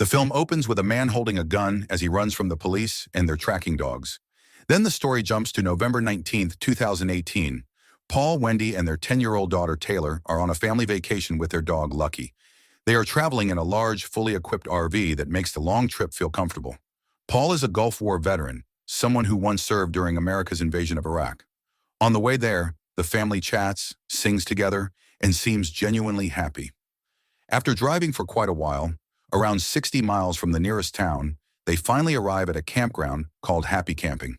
The film opens with a man holding a gun as he runs from the police and their tracking dogs. Then the story jumps to November 19th, 2018. Paul, Wendy, and their 10-year-old daughter Taylor are on a family vacation with their dog Lucky. They are traveling in a large, fully equipped RV that makes the long trip feel comfortable. Paul is a Gulf War veteran, someone who once served during America's invasion of Iraq. On the way there, the family chats, sings together, and seems genuinely happy. After driving for quite a while, around 60 miles from the nearest town, they finally arrive at a campground called Happy Camping.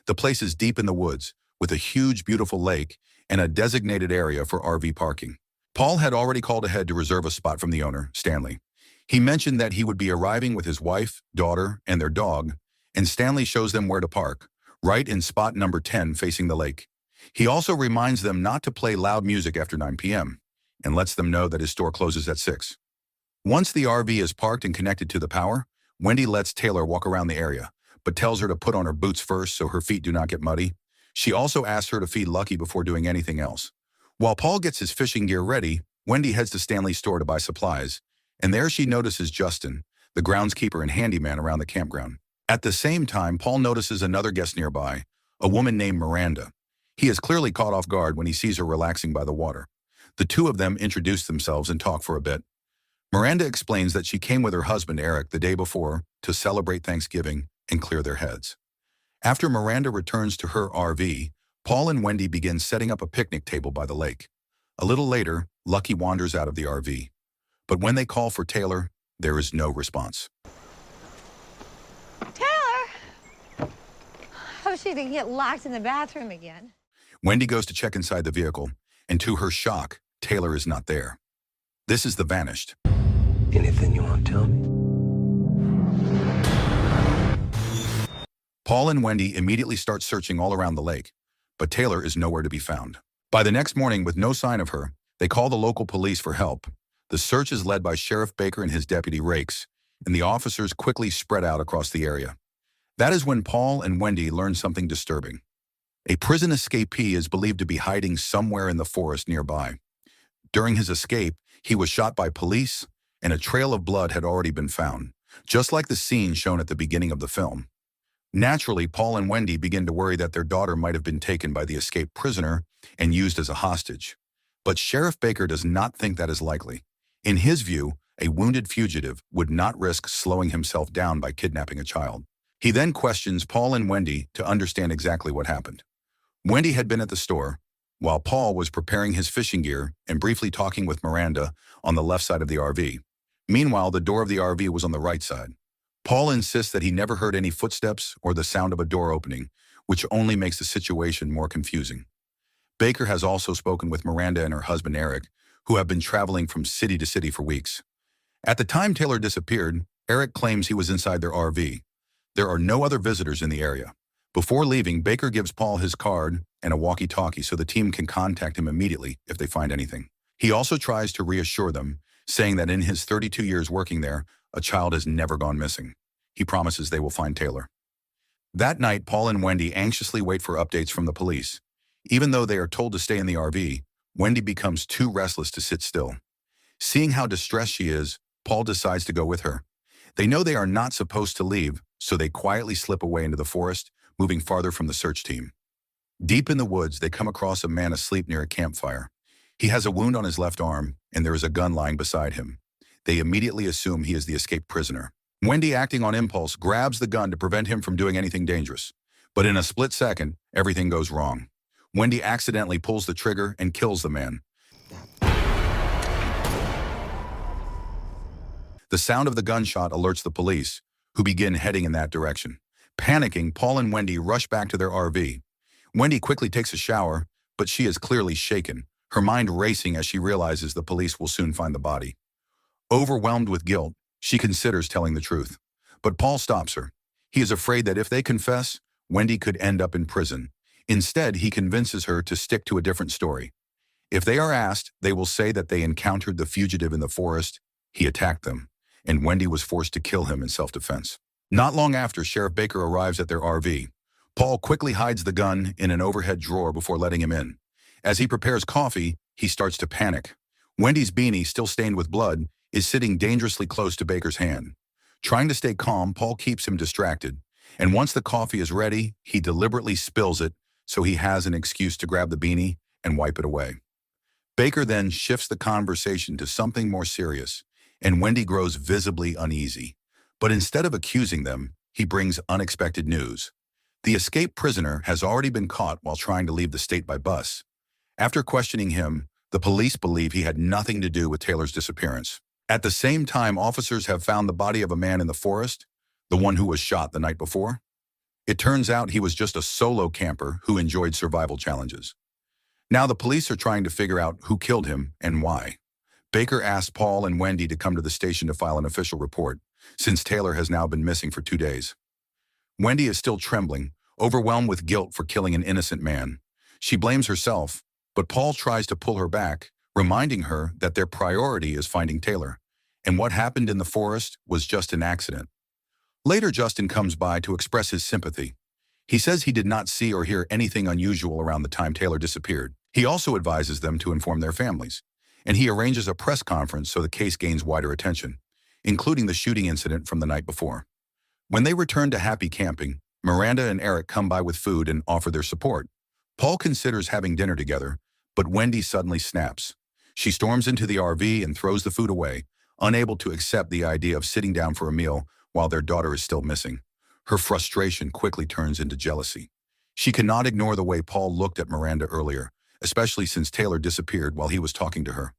The place is deep in the woods, with a huge, beautiful lake and a designated area for RV parking. Paul had already called ahead to reserve a spot from the owner, Stanley. He mentioned that he would be arriving with his wife, daughter, and their dog, and Stanley shows them where to park, right in spot number 10 facing the lake. He also reminds them not to play loud music after 9 p.m. and lets them know that his store closes at 6. Once the RV is parked and connected to the power, Wendy lets Taylor walk around the area, but tells her to put on her boots first so her feet do not get muddy. She also asks her to feed Lucky before doing anything else. While Paul gets his fishing gear ready, Wendy heads to Stanley's store to buy supplies, and there she notices Justin, the groundskeeper and handyman around the campground. At the same time, Paul notices another guest nearby, a woman named Miranda. He is clearly caught off guard when he sees her relaxing by the water. The two of them introduce themselves and talk for a bit. Miranda explains that she came with her husband Eric the day before to celebrate Thanksgiving and clear their heads. After Miranda returns to her RV, Paul and Wendy begin setting up a picnic table by the lake. A little later, Lucky wanders out of the RV. But when they call for Taylor, there is no response. Taylor! Oh, she didn't get locked in the bathroom again. Wendy goes to check inside the vehicle, and to her shock, Taylor is not there. This is the vanished. Anything you want to tell me? Paul and Wendy immediately start searching all around the lake, but Taylor is nowhere to be found. By the next morning, with no sign of her, they call the local police for help. The search is led by Sheriff Baker and his deputy Rakes, and the officers quickly spread out across the area. That is when Paul and Wendy learn something disturbing. A prison escapee is believed to be hiding somewhere in the forest nearby. During his escape, he was shot by police, and a trail of blood had already been found, just like the scene shown at the beginning of the film. Naturally, Paul and Wendy begin to worry that their daughter might have been taken by the escaped prisoner and used as a hostage. But Sheriff Baker does not think that is likely. In his view, a wounded fugitive would not risk slowing himself down by kidnapping a child. He then questions Paul and Wendy to understand exactly what happened. Wendy had been at the store, while Paul was preparing his fishing gear and briefly talking with Miranda on the left side of the RV. Meanwhile, the door of the RV was on the right side. Paul insists that he never heard any footsteps or the sound of a door opening, which only makes the situation more confusing. Baker has also spoken with Miranda and her husband Eric, who have been traveling from city to city for weeks. At the time Taylor disappeared, Eric claims he was inside their RV. There are no other visitors in the area. Before leaving, Baker gives Paul his card and a walkie-talkie so the team can contact him immediately if they find anything. He also tries to reassure them, saying that in his 32 years working there, a child has never gone missing. He promises they will find Taylor. That night, Paul and Wendy anxiously wait for updates from the police. Even though they are told to stay in the RV, Wendy becomes too restless to sit still. Seeing how distressed she is, Paul decides to go with her. They know they are not supposed to leave, so they quietly slip away into the forest, moving farther from the search team. Deep in the woods, they come across a man asleep near a campfire. He has a wound on his left arm, and there is a gun lying beside him. They immediately assume he is the escaped prisoner. Wendy, acting on impulse, grabs the gun to prevent him from doing anything dangerous. But in a split second, everything goes wrong. Wendy accidentally pulls the trigger and kills the man. The sound of the gunshot alerts the police, who begin heading in that direction. Panicking, Paul and Wendy rush back to their RV. Wendy quickly takes a shower, but she is clearly shaken, her mind racing as she realizes the police will soon find the body. Overwhelmed with guilt, she considers telling the truth. But Paul stops her. He is afraid that if they confess, Wendy could end up in prison. Instead, he convinces her to stick to a different story. If they are asked, they will say that they encountered the fugitive in the forest, he attacked them, and Wendy was forced to kill him in self-defense. Not long after, Sheriff Baker arrives at their RV. Paul quickly hides the gun in an overhead drawer before letting him in. As he prepares coffee, he starts to panic. Wendy's beanie, still stained with blood, is sitting dangerously close to Baker's hand. Trying to stay calm, Paul keeps him distracted, and once the coffee is ready, he deliberately spills it so he has an excuse to grab the beanie and wipe it away. Baker then shifts the conversation to something more serious, and Wendy grows visibly uneasy. But instead of accusing them, he brings unexpected news. The escaped prisoner has already been caught while trying to leave the state by bus. After questioning him, the police believe he had nothing to do with Taylor's disappearance. At the same time, officers have found the body of a man in the forest, the one who was shot the night before. It turns out he was just a solo camper who enjoyed survival challenges. Now the police are trying to figure out who killed him and why. Baker asked Paul and Wendy to come to the station to file an official report, since Taylor has now been missing for 2 days. Wendy is still trembling, overwhelmed with guilt for killing an innocent man. She blames herself, but Paul tries to pull her back, reminding her that their priority is finding Taylor, and what happened in the forest was just an accident. Later, Justin comes by to express his sympathy. He says he did not see or hear anything unusual around the time Taylor disappeared. He also advises them to inform their families, and he arranges a press conference so the case gains wider attention, including the shooting incident from the night before. When they return to happy camping, Miranda and Eric come by with food and offer their support. Paul considers having dinner together, but Wendy suddenly snaps. She storms into the RV and throws the food away, unable to accept the idea of sitting down for a meal while their daughter is still missing. Her frustration quickly turns into jealousy. She cannot ignore the way Paul looked at Miranda earlier, especially since Taylor disappeared while he was talking to her.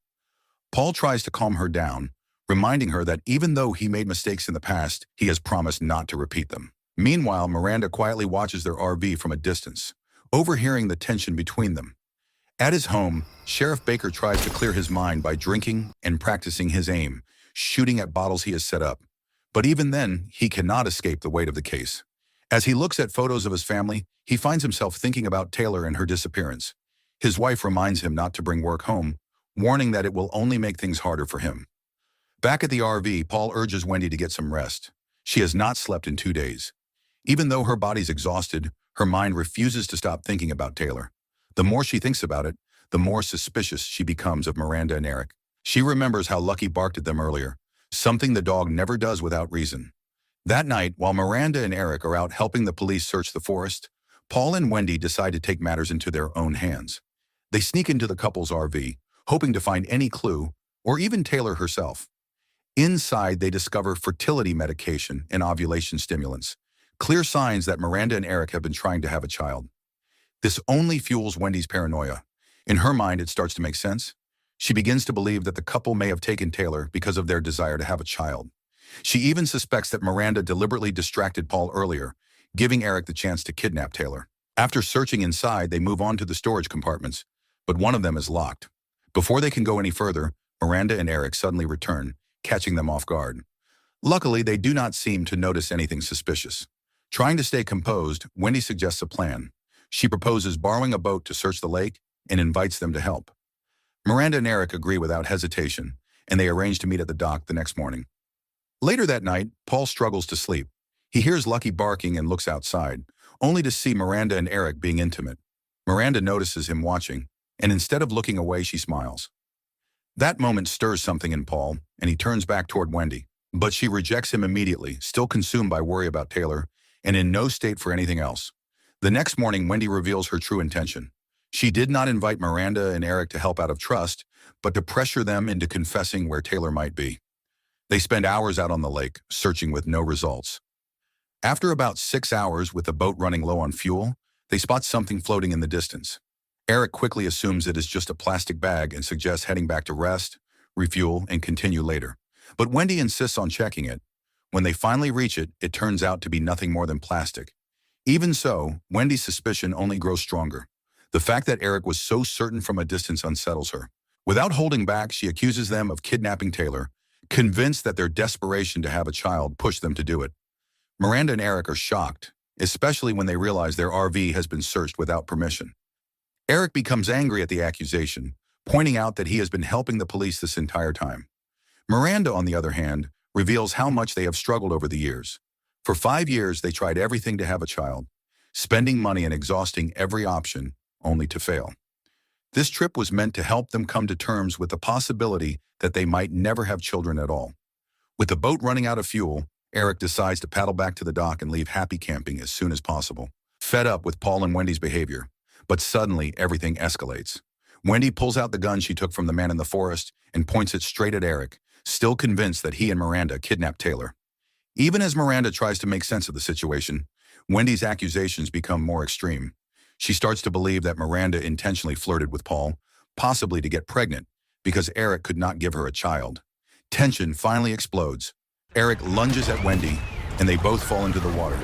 Paul tries to calm her down, reminding her that even though he made mistakes in the past, he has promised not to repeat them. Meanwhile, Miranda quietly watches their RV from a distance, overhearing the tension between them. At his home, Sheriff Baker tries to clear his mind by drinking and practicing his aim, shooting at bottles he has set up. But even then, he cannot escape the weight of the case. As he looks at photos of his family, he finds himself thinking about Taylor and her disappearance. His wife reminds him not to bring work home, warning that it will only make things harder for him. Back at the RV, Paul urges Wendy to get some rest. She has not slept in 2 days. Even though her body's exhausted, her mind refuses to stop thinking about Taylor. The more she thinks about it, the more suspicious she becomes of Miranda and Eric. She remembers how Lucky barked at them earlier, something the dog never does without reason. That night, while Miranda and Eric are out helping the police search the forest, Paul and Wendy decide to take matters into their own hands. They sneak into the couple's RV, hoping to find any clue, or even Taylor herself. Inside, they discover fertility medication and ovulation stimulants, clear signs that Miranda and Eric have been trying to have a child. This only fuels Wendy's paranoia. In her mind, it starts to make sense. She begins to believe that the couple may have taken Taylor because of their desire to have a child. She even suspects that Miranda deliberately distracted Paul earlier, giving Eric the chance to kidnap Taylor. After searching inside, they move on to the storage compartments, but one of them is locked. Before they can go any further, Miranda and Eric suddenly return, catching them off guard. Luckily, they do not seem to notice anything suspicious. Trying to stay composed, Wendy suggests a plan. She proposes borrowing a boat to search the lake and invites them to help. Miranda and Eric agree without hesitation, and they arrange to meet at the dock the next morning. Later that night, Paul struggles to sleep. He hears Lucky barking and looks outside, only to see Miranda and Eric being intimate. Miranda notices him watching, and instead of looking away, she smiles. That moment stirs something in Paul, and he turns back toward Wendy. But she rejects him immediately, still consumed by worry about Taylor, and in no state for anything else. The next morning, Wendy reveals her true intention. She did not invite Miranda and Eric to help out of trust, but to pressure them into confessing where Taylor might be. They spend hours out on the lake, searching with no results. After about 6 hours with the boat running low on fuel, they spot something floating in the distance. Eric quickly assumes it is just a plastic bag and suggests heading back to rest, refuel, and continue later. But Wendy insists on checking it. When they finally reach it, it turns out to be nothing more than plastic. Even so, Wendy's suspicion only grows stronger. The fact that Eric was so certain from a distance unsettles her. Without holding back, she accuses them of kidnapping Taylor, convinced that their desperation to have a child pushed them to do it. Miranda and Eric are shocked, especially when they realize their RV has been searched without permission. Eric becomes angry at the accusation, pointing out that he has been helping the police this entire time. Miranda, on the other hand, reveals how much they have struggled over the years. For 5 years, they tried everything to have a child, spending money and exhausting every option, only to fail. This trip was meant to help them come to terms with the possibility that they might never have children at all. With the boat running out of fuel, Eric decides to paddle back to the dock and leave happy camping as soon as possible, fed up with Paul and Wendy's behavior. But suddenly, everything escalates. Wendy pulls out the gun she took from the man in the forest and points it straight at Eric, still convinced that he and Miranda kidnapped Taylor. Even as Miranda tries to make sense of the situation, Wendy's accusations become more extreme. She starts to believe that Miranda intentionally flirted with Paul, possibly to get pregnant, because Eric could not give her a child. Tension finally explodes. Eric lunges at Wendy, and they both fall into the water.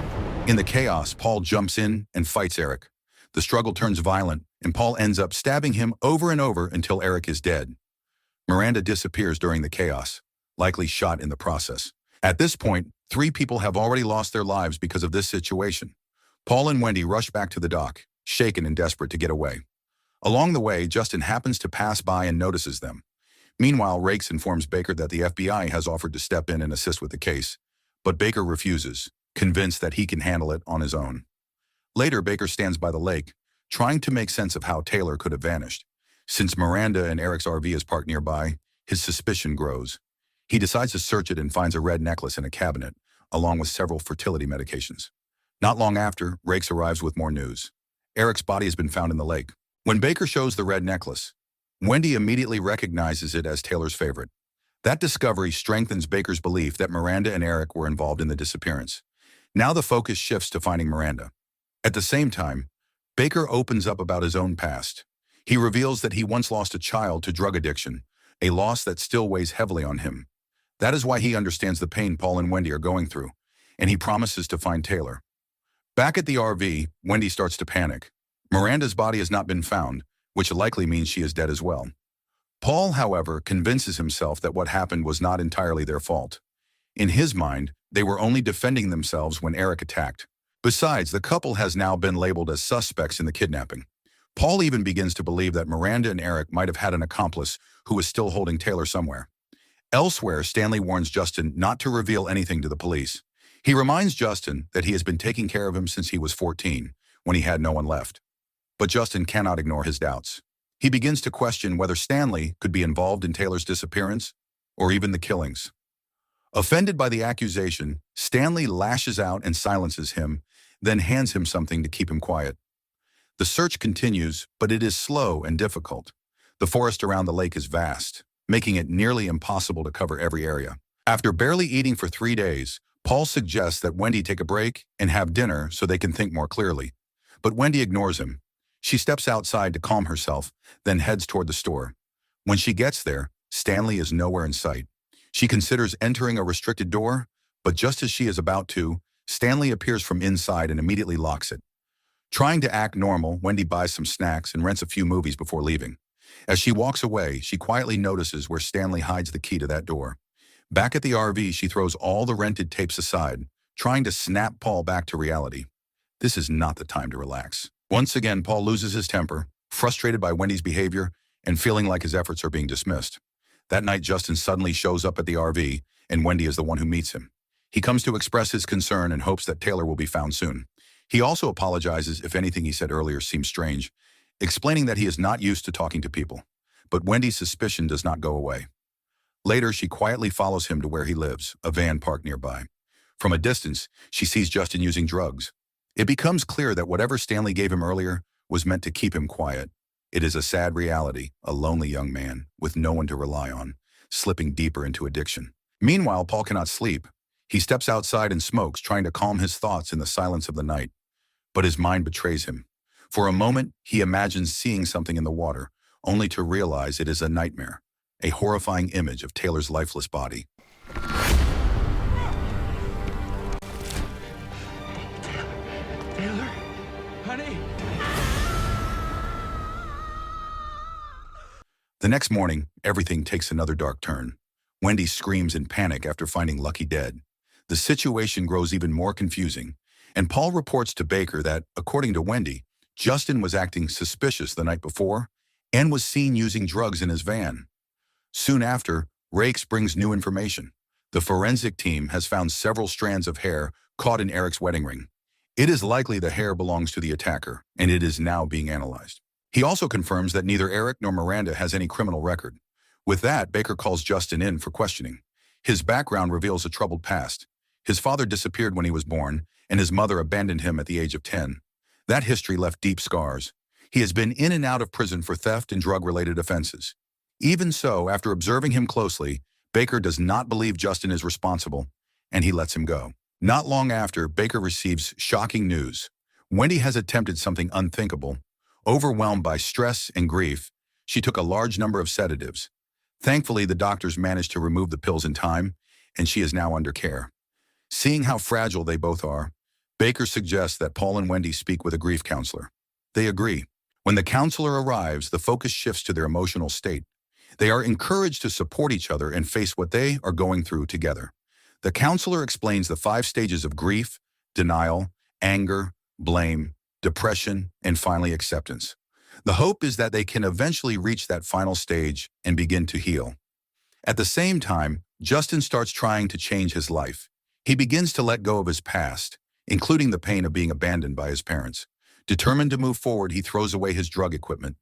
In the chaos, Paul jumps in and fights Eric. The struggle turns violent, and Paul ends up stabbing him over and over until Eric is dead. Miranda disappears during the chaos, likely shot in the process. At this point, 3 people have already lost their lives because of this situation. Paul and Wendy rush back to the dock, shaken and desperate to get away. Along the way, Justin happens to pass by and notices them. Meanwhile, Rakes informs Baker that the FBI has offered to step in and assist with the case, but Baker refuses, convinced that he can handle it on his own. Later, Baker stands by the lake, trying to make sense of how Taylor could have vanished. Since Miranda and Eric's RV is parked nearby, his suspicion grows. He decides to search it and finds a red necklace in a cabinet, along with several fertility medications. Not long after, Rakes arrives with more news. Eric's body has been found in the lake. When Baker shows the red necklace, Wendy immediately recognizes it as Taylor's favorite. That discovery strengthens Baker's belief that Miranda and Eric were involved in the disappearance. Now the focus shifts to finding Miranda. At the same time, Baker opens up about his own past. He reveals that he once lost a child to drug addiction, a loss that still weighs heavily on him. That is why he understands the pain Paul and Wendy are going through, and he promises to find Taylor. Back at the RV, Wendy starts to panic. Miranda's body has not been found, which likely means she is dead as well. Paul, however, convinces himself that what happened was not entirely their fault. In his mind, they were only defending themselves when Eric attacked. Besides, the couple has now been labeled as suspects in the kidnapping. Paul even begins to believe that Miranda and Eric might have had an accomplice who was still holding Taylor somewhere. Elsewhere, Stanley warns Justin not to reveal anything to the police. He reminds Justin that he has been taking care of him since he was 14, when he had no one left. But Justin cannot ignore his doubts. He begins to question whether Stanley could be involved in Taylor's disappearance, or even the killings. Offended by the accusation, Stanley lashes out and silences him, then hands him something to keep him quiet. The search continues, but it is slow and difficult. The forest around the lake is vast, making it nearly impossible to cover every area. After barely eating for 3 days, Paul suggests that Wendy take a break and have dinner so they can think more clearly. But Wendy ignores him. She steps outside to calm herself, then heads toward the store. When she gets there, Stanley is nowhere in sight. She considers entering a restricted door, but just as she is about to, Stanley appears from inside and immediately locks it. Trying to act normal, Wendy buys some snacks and rents a few movies before leaving. As she walks away, she quietly notices where Stanley hides the key to that door. Back at the RV, she throws all the rented tapes aside, trying to snap Paul back to reality. This is not the time to relax. Once again, Paul loses his temper, frustrated by Wendy's behavior and feeling like his efforts are being dismissed. That night, Justin suddenly shows up at the RV, and Wendy is the one who meets him. He comes to express his concern and hopes that Taylor will be found soon. He also apologizes if anything he said earlier seems strange, explaining that he is not used to talking to people. But Wendy's suspicion does not go away. Later, she quietly follows him to where he lives, a van parked nearby. From a distance, she sees Justin using drugs. It becomes clear that whatever Stanley gave him earlier was meant to keep him quiet. It is a sad reality, a lonely young man, with no one to rely on, slipping deeper into addiction. Meanwhile, Paul cannot sleep. He steps outside and smokes, trying to calm his thoughts in the silence of the night. But his mind betrays him. For a moment, he imagines seeing something in the water, only to realize it is a nightmare, a horrifying image of Taylor's lifeless body. Taylor? Honey? The next morning, everything takes another dark turn. Wendy screams in panic after finding Lucky dead. The situation grows even more confusing, and Paul reports to Baker that, according to Wendy, Justin was acting suspicious the night before and was seen using drugs in his van. Soon after, Rakes brings new information. The forensic team has found several strands of hair caught in Eric's wedding ring. It is likely the hair belongs to the attacker, and it is now being analyzed. He also confirms that neither Eric nor Miranda has any criminal record. With that, Baker calls Justin in for questioning. His background reveals a troubled past. His father disappeared when he was born, and his mother abandoned him at the age of 10. That history left deep scars. He has been in and out of prison for theft and drug-related offenses. Even so, after observing him closely, Baker does not believe Justin is responsible, and he lets him go. Not long after, Baker receives shocking news. Wendy has attempted something unthinkable. Overwhelmed by stress and grief, she took a large number of sedatives. Thankfully, the doctors managed to remove the pills in time, and she is now under care. Seeing how fragile they both are, Baker suggests that Paul and Wendy speak with a grief counselor. They agree. When the counselor arrives, the focus shifts to their emotional state. They are encouraged to support each other and face what they are going through together. The counselor explains the 5 stages of grief, denial, anger, blame, depression, and finally acceptance. The hope is that they can eventually reach that final stage and begin to heal. At the same time, Justin starts trying to change his life. He begins to let go of his past, including the pain of being abandoned by his parents. Determined to move forward, he throws away his drug equipment.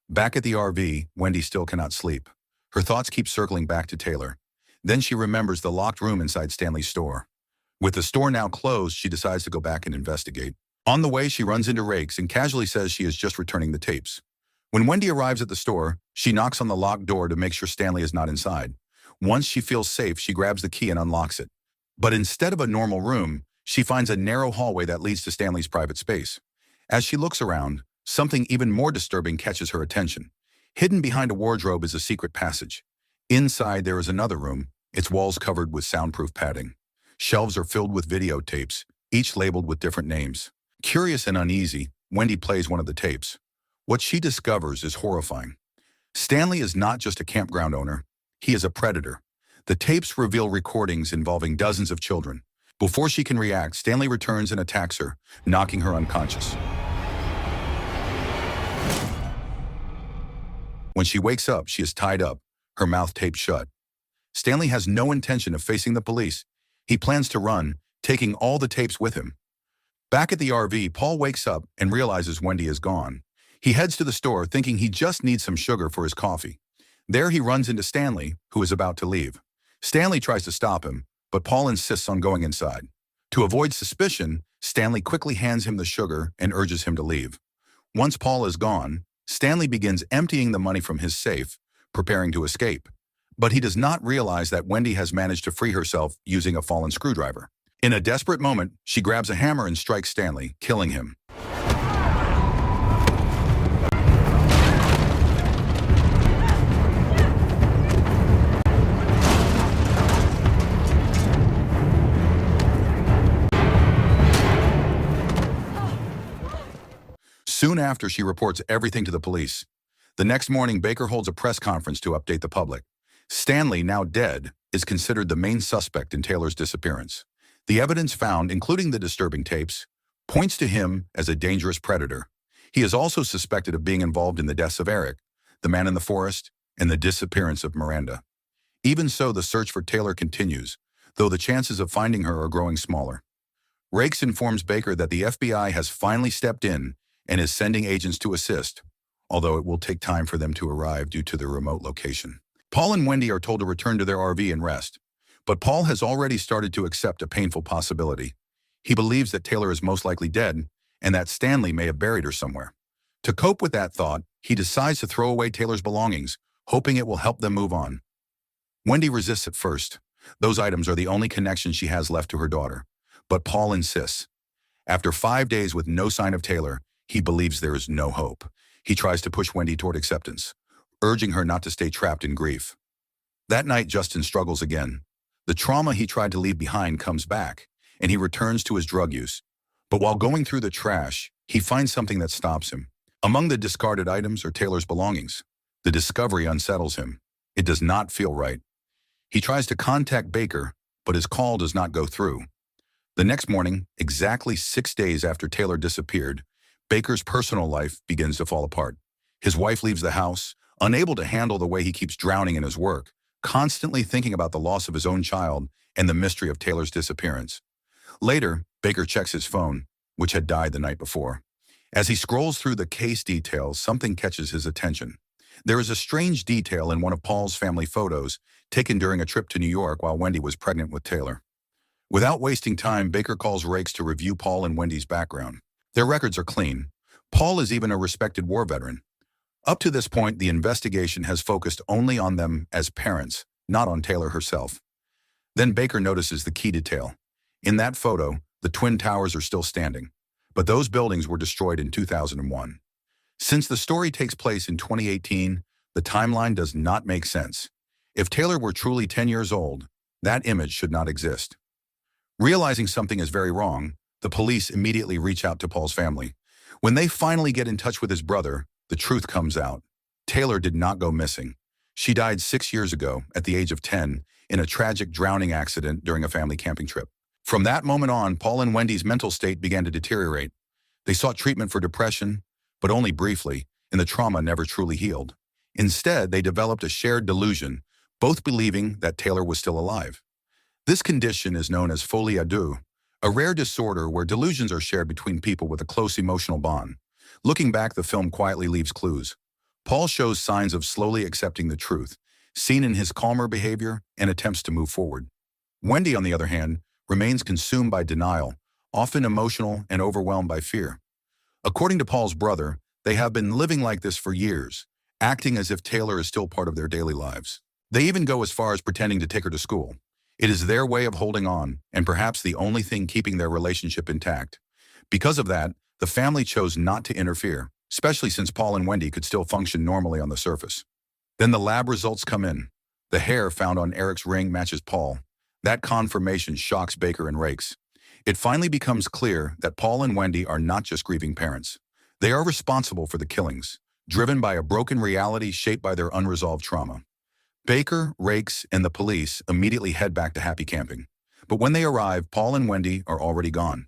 Back at the RV, Wendy still cannot sleep. Her thoughts keep circling back to Taylor. Then she remembers the locked room inside Stanley's store. With the store now closed, she decides to go back and investigate. On the way, she runs into Rakes and casually says she is just returning the tapes. When Wendy arrives at the store, she knocks on the locked door to make sure Stanley is not inside. Once she feels safe, she grabs the key and unlocks it. But instead of a normal room, she finds a narrow hallway that leads to Stanley's private space. As she looks around, something even more disturbing catches her attention. Hidden behind a wardrobe is a secret passage. Inside, there is another room, its walls covered with soundproof padding. Shelves are filled with videotapes, each labeled with different names. Curious and uneasy, Wendy plays one of the tapes. What she discovers is horrifying. Stanley is not just a campground owner, he is a predator. The tapes reveal recordings involving dozens of children. Before she can react, Stanley returns and attacks her, knocking her unconscious. When she wakes up, she is tied up, her mouth taped shut. Stanley has no intention of facing the police. He plans to run, taking all the tapes with him. Back at the RV, Paul wakes up and realizes Wendy is gone. He heads to the store thinking he just needs some sugar for his coffee. There he runs into Stanley, who is about to leave. Stanley tries to stop him, but Paul insists on going inside. To avoid suspicion, Stanley quickly hands him the sugar and urges him to leave. Once Paul is gone, Stanley begins emptying the money from his safe, preparing to escape. But he does not realize that Wendy has managed to free herself using a fallen screwdriver. In a desperate moment, she grabs a hammer and strikes Stanley, killing him. Soon after, she reports everything to the police. The next morning, Baker holds a press conference to update the public. Stanley, now dead, is considered the main suspect in Taylor's disappearance. The evidence found, including the disturbing tapes, points to him as a dangerous predator. He is also suspected of being involved in the deaths of Eric, the man in the forest, and the disappearance of Miranda. Even so, the search for Taylor continues, though the chances of finding her are growing smaller. Rakes informs Baker that the FBI has finally stepped in and is sending agents to assist, although it will take time for them to arrive due to their remote location. Paul and Wendy are told to return to their RV and rest, but Paul has already started to accept a painful possibility. He believes that Taylor is most likely dead and that Stanley may have buried her somewhere. To cope with that thought, he decides to throw away Taylor's belongings, hoping it will help them move on. Wendy resists at first. Those items are the only connection she has left to her daughter. But Paul insists. After 5 days with no sign of Taylor, he believes there is no hope. He tries to push Wendy toward acceptance, urging her not to stay trapped in grief. That night, Justin struggles again. The trauma he tried to leave behind comes back, and he returns to his drug use. But while going through the trash, he finds something that stops him. Among the discarded items are Taylor's belongings. The discovery unsettles him. It does not feel right. He tries to contact Baker, but his call does not go through. The next morning, exactly 6 days after Taylor disappeared, Baker's personal life begins to fall apart. His wife leaves the house, unable to handle the way he keeps drowning in his work, constantly thinking about the loss of his own child and the mystery of Taylor's disappearance. Later, Baker checks his phone, which had died the night before. As he scrolls through the case details, something catches his attention. There is a strange detail in one of Paul's family photos taken during a trip to New York while Wendy was pregnant with Taylor. Without wasting time, Baker calls Rakes to review Paul and Wendy's background. Their records are clean. Paul is even a respected war veteran. Up to this point, the investigation has focused only on them as parents, not on Taylor herself. Then Baker notices the key detail. In that photo, the Twin Towers are still standing, but those buildings were destroyed in 2001. Since the story takes place in 2018, the timeline does not make sense. If Taylor were truly 10 years old, that image should not exist. Realizing something is very wrong, the police immediately reach out to Paul's family. When they finally get in touch with his brother, the truth comes out. Taylor did not go missing. She died 6 years ago, at the age of 10, in a tragic drowning accident during a family camping trip. From that moment on, Paul and Wendy's mental state began to deteriorate. They sought treatment for depression, but only briefly, and the trauma never truly healed. Instead, they developed a shared delusion, both believing that Taylor was still alive. This condition is known as folie à deux, a rare disorder where delusions are shared between people with a close emotional bond. Looking back, the film quietly leaves clues. Paul shows signs of slowly accepting the truth, seen in his calmer behavior and attempts to move forward. Wendy, on the other hand, remains consumed by denial, often emotional and overwhelmed by fear. According to Paul's brother, they have been living like this for years, acting as if Taylor is still part of their daily lives. They even go as far as pretending to take her to school. It is their way of holding on, and perhaps the only thing keeping their relationship intact. Because of that, the family chose not to interfere, especially since Paul and Wendy could still function normally on the surface. Then the lab results come in. The hair found on Eric's ring matches Paul. That confirmation shocks Baker and Rakes. It finally becomes clear that Paul and Wendy are not just grieving parents. They are responsible for the killings, driven by a broken reality shaped by their unresolved trauma. Baker, Rakes, and the police immediately head back to happy camping. But when they arrive, Paul and Wendy are already gone.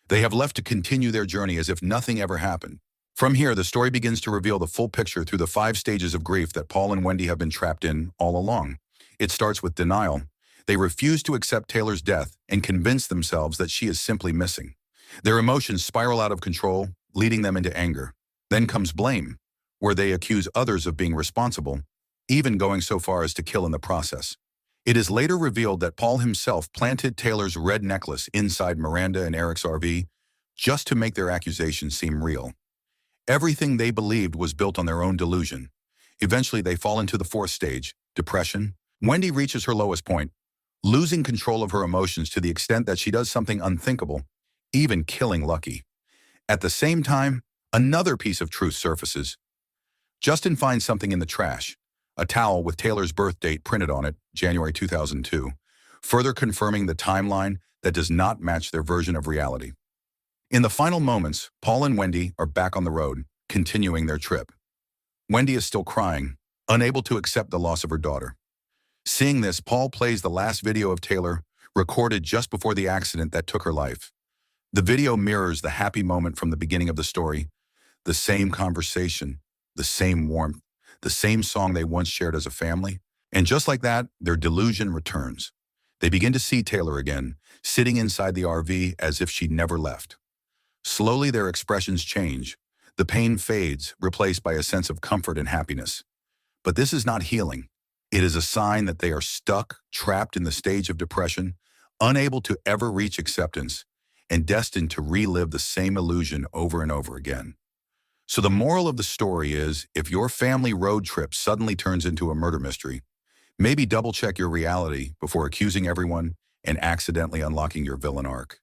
They have left to continue their journey as if nothing ever happened. From here, the story begins to reveal the full picture through the 5 stages of grief that Paul and Wendy have been trapped in all along. It starts with denial. They refuse to accept Taylor's death and convince themselves that she is simply missing. Their emotions spiral out of control, leading them into anger. Then comes blame, where they accuse others of being responsible, even going so far as to kill in the process. It is later revealed that Paul himself planted Taylor's red necklace inside Miranda and Eric's RV just to make their accusations seem real. Everything they believed was built on their own delusion. Eventually, they fall into the 4th stage, depression. Wendy reaches her lowest point, losing control of her emotions to the extent that she does something unthinkable, even killing Lucky. At the same time, another piece of truth surfaces. Justin finds something in the trash, a towel with Taylor's birth date printed on it, January 2002, further confirming the timeline that does not match their version of reality. In the final moments, Paul and Wendy are back on the road, continuing their trip. Wendy is still crying, unable to accept the loss of her daughter. Seeing this, Paul plays the last video of Taylor, recorded just before the accident that took her life. The video mirrors the happy moment from the beginning of the story, the same conversation, the same warmth, the same song they once shared as a family. And just like that, their delusion returns. They begin to see Taylor again, sitting inside the RV as if she never left. Slowly, their expressions change. The pain fades, replaced by a sense of comfort and happiness. But this is not healing. It is a sign that they are stuck, trapped in the stage of depression, unable to ever reach acceptance, and destined to relive the same illusion over and over again. So the moral of the story is, if your family road trip suddenly turns into a murder mystery, maybe double-check your reality before accusing everyone and accidentally unlocking your villain arc.